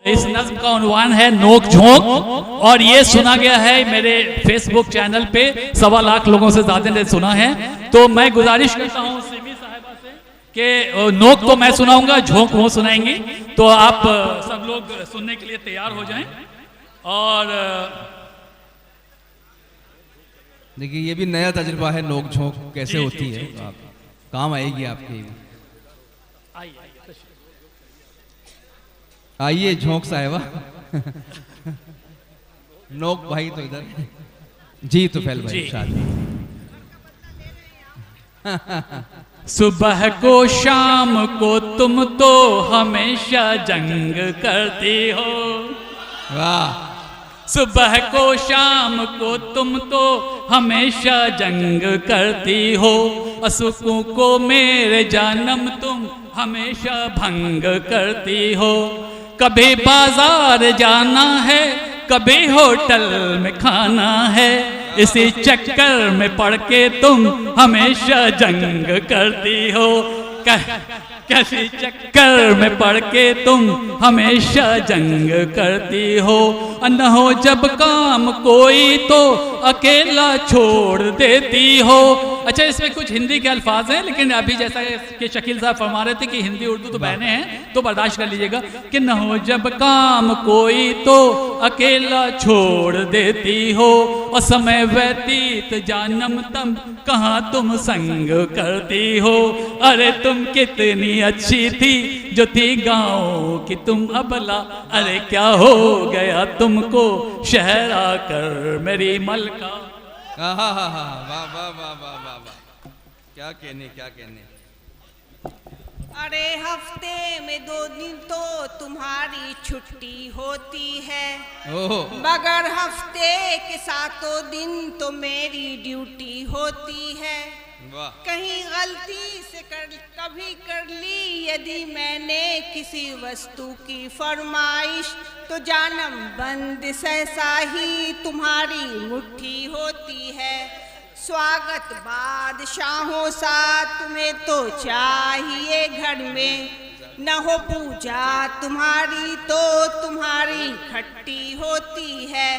इस नज्म का उन्वान है नोक झोंक और ये सुना गया है मेरे फेसबुक चैनल पे 1.25 लाख लोगों से ज्यादा ने सुना है। तो मैं गुजारिश करता हूँ सिमी साहिबा से कि नोक तो मैं सुनाऊंगा, झोंक वो सुनाएंगी, तो आप सब लोग सुनने के लिए तैयार हो जाएं। और देखिए ये भी नया तजुर्बा है, नोक झोंक कैसे होती है, आप काम आएगी आपके। आइए झोंक साहिबा। नोक भाई तो इधर जी, तो फैल भाई शादी। सुबह को शाम को तुम तो हमेशा जंग करती हो, वाह। सुबह को शाम को तुम तो हमेशा जंग करती हो, असुकों को मेरे जानम तुम हमेशा भंग करती हो। कभी बाजार जाना है, कभी होटल में खाना है, इसी चक्कर में पड़ के तुम हमेशा जंग करती हो। किसी चक्कर में पड़ के तुम हमेशा जंग करती हो। न हो जब काम कोई तो अकेला छोड़ देती हो। अच्छा, इसमें कुछ हिंदी के अल्फाज हैं, लेकिन अभी जैसा कि शकील साहब फरमा रहे थे कि हिंदी उर्दू तो बहने हैं, तो बर्दाश्त कर लीजिएगा कि न हो जब काम कोई तो अकेला छोड़ देती हो, और समय व्यतीत जानम तम कहाँ तुम संग करती हो। अरे तुम कितनी अच्छी थी जो थी गाँव की तुम अबला, अरे क्या हो गया तुमको शहर आकर मेरी मलका। वाह वाह वाह वाह वाह वाह, क्या कहने क्या कहने। अरे हफ्ते में 2 दिन तो तुम्हारी छुट्टी होती है, मगर हफ्ते के 7 दिन तो मेरी ड्यूटी होती है। कहीं गलती से कभी कर ली यदि मैंने किसी वस्तु की फरमाइश, तो जानम बंद सहसा ही तुम्हारी मुट्ठी होती है। स्वागत बादशाहों सा तुम्हें तो चाहिए घर में, न हो पूजा तुम्हारी तो तुम्हारी खट्टी होती है।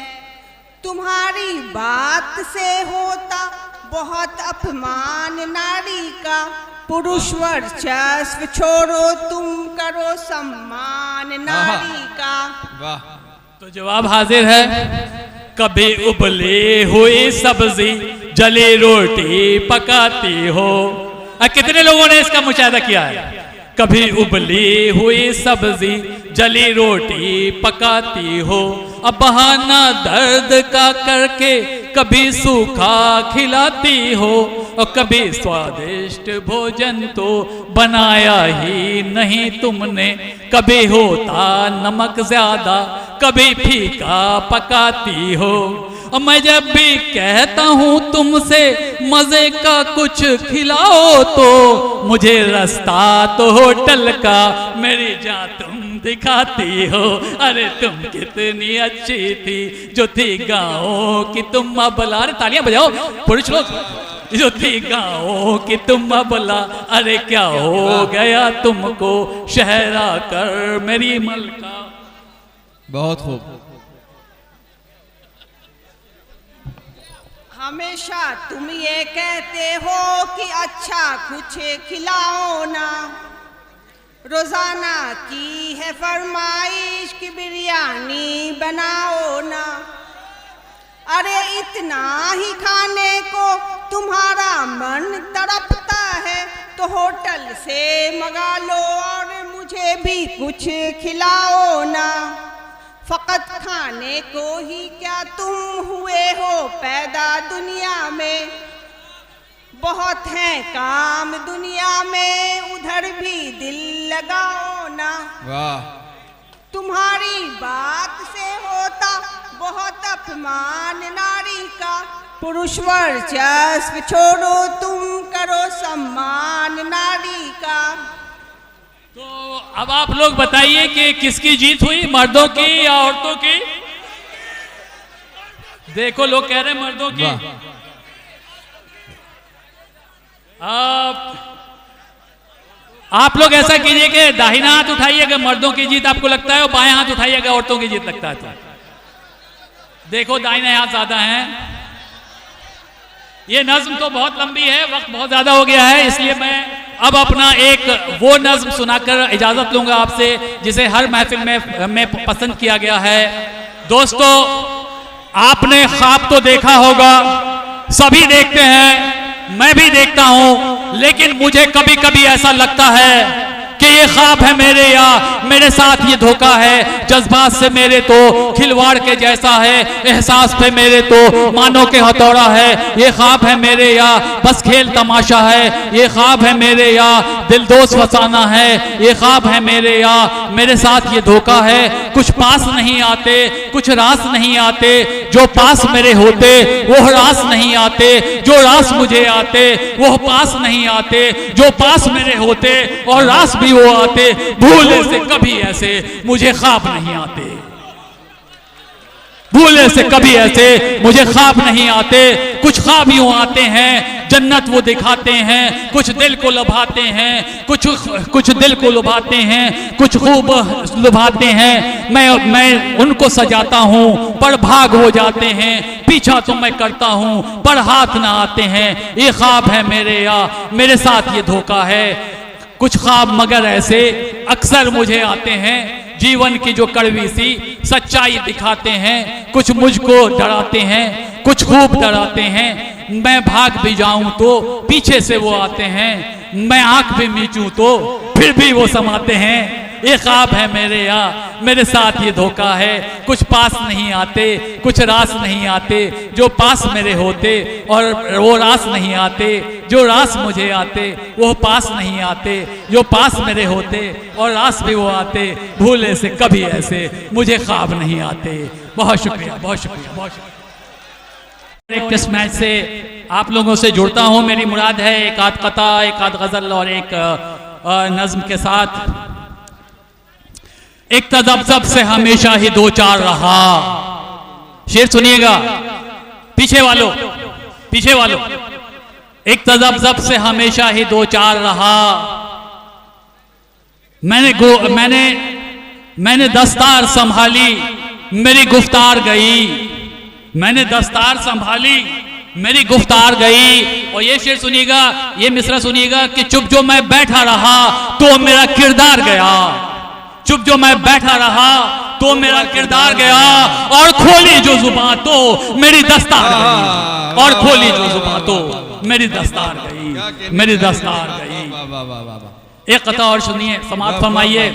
तुम्हारी बात से होता बहुत अपमान नारी का, पुरुष वर्चस्व छोड़ो तुम करो सम्मान नारी का। वाह। तो जवाब हाजिर है। कभी उबली हुई सब्जी जली रोटी पकाती हो। कितने लोगों ने इसका मुशाहिदा किया है? कभी उबली हुई सब्जी जली रोटी पकाती हो, अब बहाना दर्द का करके कभी सूखा खिलाती हो, और कभी स्वादिष्ट भोजन तो बनाया ही नहीं तुमने, कभी होता नमक ज्यादा कभी फीका पकाती हो। और मैं जब भी कहता हूँ तुमसे मजे का कुछ खिलाओ, तो मुझे रास्ता तो होटल का मेरी जान तुम दिखाती हो। अरे तुम कितनी अच्छी थी जो थी गाँव की तुम अबला। अरे तालियां बजाओ पुरुष लोग, जो थी गाँव की तुम अबला, अरे क्या हो गया तुमको शहर आकर मेरी मलका। बहुत खूब। हमेशा तुम ये कहते हो कि अच्छा कुछ खिलाओ ना, रोजाना की है फरमाइश की बिरयानी बनाओ ना। अरे इतना ही खाने को तुम्हारा मन तड़पता है, तो होटल से मंगा लो और मुझे भी कुछ खिलाओ ना। फकत खाने को ही क्या तुम हुए हो पैदा दुनिया में, बहुत हैं काम दुनिया में उधर भी दिल लगाओ ना। वाह। तुम्हारी बात से होता बहुत अपमान नारी का, पुरुष वर्चस्व छोड़ो तुम करो सम्मान नारी का। तो अब आप लोग बताइए कि किसकी जीत हुई, मर्दों की या औरतों की? देखो लोग कह रहे हैं मर्दों की। आप आप लोग ऐसा कीजिए कि दाहिना हाथ उठाइएगा मर्दों की जीत आपको लगता है, और बाएं हाथ उठाइएगा औरतों की जीत लगता है। देखो दाहिने हाथ ज्यादा हैं। ये नज्म तो बहुत लंबी है, वक्त बहुत ज्यादा हो गया है, इसलिए मैं अब अपना एक वो नज्म सुनाकर इजाजत लूंगा आपसे जिसे हर महफिल में पसंद किया गया है। दोस्तों, आपने ख्वाब तो देखा होगा, सभी देखते हैं, मैं भी देखता हूं, लेकिन मुझे कभी कभी ऐसा लगता है कि ये ख्वाब है मेरे या मेरे साथ ये धोखा है। जज्बात से मेरे तो खिलवाड़ के जैसा है, एहसास पे मेरे तो मानो के हथौड़ा है। ये ख्वाब है मेरे या बस खेल तमाशा है, ये ख्वाब है मेरे या दिल दोस्त फसाना है, ये ख्वाब है मेरे या मेरे साथ ये धोखा है। कुछ पास नहीं आते, कुछ रास नहीं आते, जो पास मेरे होते वो रास नहीं आते, जो रास मुझे आते वो पास नहीं आते, जो पास मेरे होते और रास भी वो आते। भूले से कभी ऐसे मुझे ख्वाब नहीं आते, भूले से कभी ऐसे मुझे ख्वाब नहीं आते। कुछ ख्वाब यूं आते हैं, जन्नत वो दिखाते हैं, कुछ दिल को लुभाते हैं, कुछ दिल को लुभाते हैं, कुछ खूब लुभाते हैं। मैं उनको सजाता हूं पर भाग हो जाते हैं, पीछा तो मैं करता हूं पर हाथ ना आते हैं। ये ख्वाब है मेरे या मेरे साथ ये धोखा है। कुछ ख्वाब मगर ऐसे अक्सर मुझे आते हैं, जीवन की जो कड़वी सी सच्चाई दिखाते हैं। कुछ मुझको डराते हैं, कुछ खूब डराते हैं। मैं भाग भी जाऊं तो पीछे से वो आते हैं, मैं आंख भी मीचूं तो फिर भी वो समाते हैं। ये ख्वाब है मेरे या मेरे साथ ये धोखा है। कुछ पास नहीं आते, कुछ रास नहीं आते, जो पास मेरे होते और वो रास नहीं आते, जो रास मुझे आते वो पास नहीं आते, जो पास मेरे होते और रास भी वो आते। भूले से कभी ऐसे मुझे ख्वाब नहीं आते। बहुत शुक्रिया, बहुत शुक्रिया, बहुत शुक्रिया। एक टेस्ट मैच से आप लोगों से जुड़ता हूं। मेरी मुराद है एक आध कता, एक आध गजल और एक नज्म के साथ। एक तजब्जब से हमेशा ही दो चार रहा। शेर सुनिएगा, पीछे वालों, पीछे वालों। एक तजब्जब से हमेशा ही दो चार रहा। मैंने दस्तार संभाली, मेरी गुफ्तार गई। मैंने दस्तार संभाली, मेरी गुफ्तार गई। और ये शेर सुनिएगा, ये मिसरा सुनिएगा कि चुप जो मैं बैठा रहा तो मेरा किरदार गया। चुप जो मैं बैठा रहा तो मेरा किरदार गया, और खोली जो जुबान तो मेरी दस्तार गई। और खोली जो जुबान तो मेरी दस्तार गई, मेरी दस्तार गई। एक कथा और सुनिए, समाप्त फरमाइए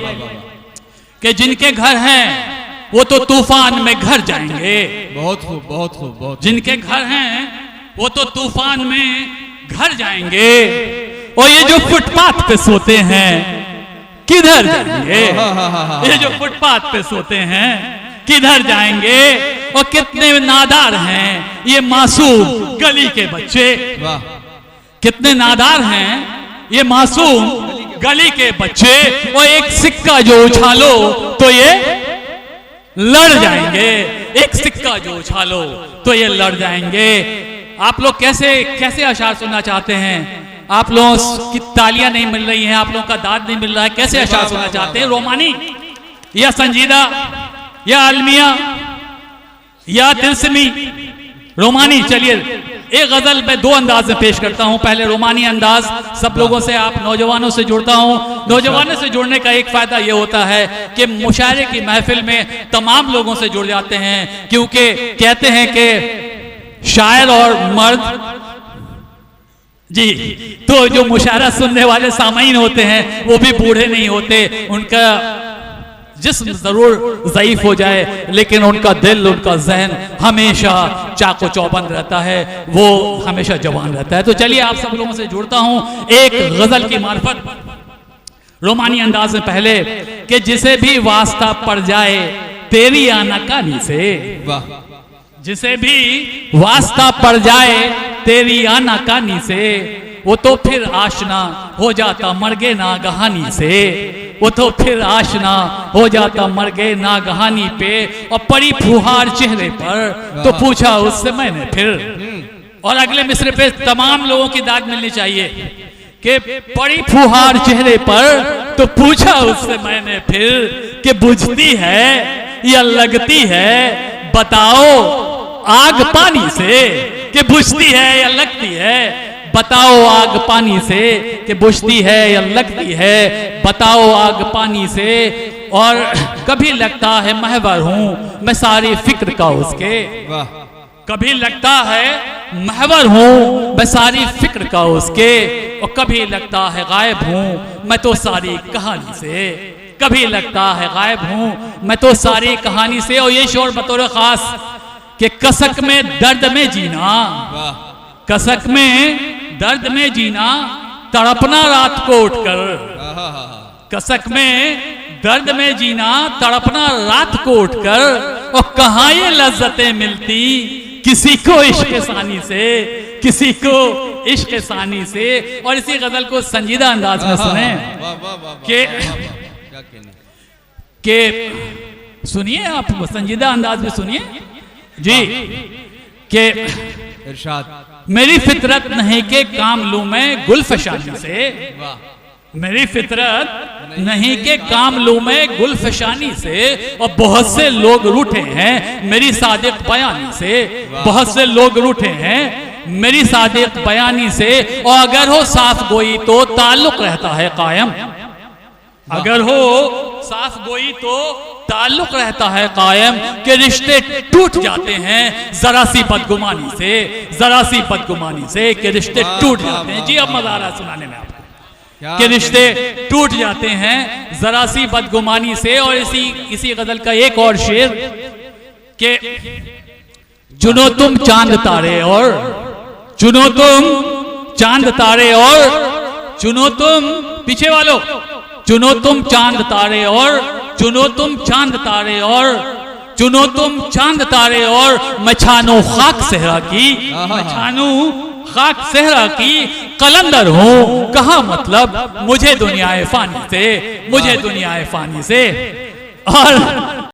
कि जिनके घर हैं वो तो तूफान में घर जाएंगे। बहुत खूब, बहुत खूब, बहुत। जिनके घर हैं वो तो तूफान में घर जाएंगे, और ये जो फुटपाथ पे सोते हैं किधर जाएंगे? ये जो फुटपाथ पे सोते हैं किधर जाएंगे? और कितने नादार हैं ये मासूम गली के बच्चे। कितने नादार हैं ये मासूम गली के बच्चे। और एक सिक्का जो उछालो तो ये लड़ जाएंगे, एक सिक्का जो उछालो तो ये लड़ जाएंगे। आप लोग कैसे कैसे अशार सुनना चाहते हैं? आप लोगों की तालियां नहीं मिल रही हैं, आप लोगों का दाद नहीं मिल रहा है, कैसे अशार सुनना चाहते हैं? रोमानी या संजीदा या अलमिया या तिलस्मी? रोमानी। चलिए एक गजल मैं दो अंदाज में पेश करता हूं। पहले रोमानी अंदाज, सब लोगों से, आप नौजवानों से जुड़ता हूं। नौजवानों से जुड़ने का एक फायदा यह होता है कि मुशायरे की महफिल में तमाम लोगों से जुड़ जाते हैं, क्योंकि कहते हैं कि शायर और मर्द जी, तो जो मुशायरा सुनने वाले सामीन होते हैं वो भी बूढ़े नहीं होते। उनका जिस्म जरूर ज़ईफ हो जाए, लेकिन उनका दिल, उनका जहन हमेशा चाको चौबंद रहता है, वो हमेशा जवान रहता है। तो चलिए आप सब लोगों से जुड़ता हूं एक गजल की मार्फत, रोमानी अंदाज में। पहले कि जिसे भी वास्ता पड़ जाए तेरी आनाकानी से, जिसे भी वास्ता पड़ जाए तेरी आनाकानी से, वो तो फिर आशना हो जाता मर्गे नागहानी से। वो तो फिर आशना हो जाता मर्गे नागहानी पे। और पड़ी फुहार चेहरे पर तो पूछा उससे मैंने फिर। और अगले मिसरे पे तमाम लोगों की दाद मिलनी चाहिए कि पड़ी फुहार चेहरे पर तो पूछा उससे मैंने फिर कि बुझती है या लगती है, बताओ आग पानी से कि बुझती है या लगती है, बताओ आग पानी से कि बुझती है या लगती है, बताओ आग पानी से। और कभी लगता है महवर हूं मैं सारी फिक्र का उसके, वाह, कभी लगता है महवर हूं मैं सारी फिक्र का उसके, और कभी लगता है गायब हूं मैं तो सारी कहानी से, कभी लगता है गायब हूं मैं तो सारी कहानी से। और ये शोर बतौर खास कि कसक में दर्द में जीना, वाह, कसक में दर्द में जीना, तड़पना रात को उठकर, कसक में दर्द में जीना, तड़पना रात को उठकर, और कहाँ ये लज्जतें मिलती किसी को इश्क सानी से, किसी को इश्क सानी से। और इसी गजल को संजीदा अंदाज में सुने कि सुनिए, आप संजीदा अंदाज में सुनिए जी, कि इरशाद। मेरी फितरत नहीं के काम लूं मैं गुलफशानी से, मेरी फितरत नहीं के काम लूं मैं गुलफशानी से, और बहुत से लोग रूठे हैं मेरी सादिक बयानी से, बहुत से लोग रूठे हैं मेरी सादिक बयानी से। और अगर हो साफ गोई तो ताल्लुक रहता है कायम, अगर हो साफ गोई तो ताल्लुक रहता है कायम, के रिश्ते टूट जाते हैं जरा सी बदगुमानी से, जरा सी बदगुमानी से के रिश्ते टूट जाते हैं। जी अब मजा आ रहा है सुनाने में आपको के रिश्ते टूट जाते हैं जरा सी बदगुमानी से। और इसी गजल का एक और शेर के चुनो तुम चांद तारे और, चुनो तुम चांद तारे और, चुनो तुम पीछे वालों, चुनो तुम चांद तारे और, चुनो तुम चांद तारे और, चुनो तुम चांद तारे और, मैं छानू खाक सहरा की, मैं छानू खाक सहरा की, कलंदर हूं कहा मतलब मुझे दुनियाए फानी से, मुझे दुनियाए फानी से। और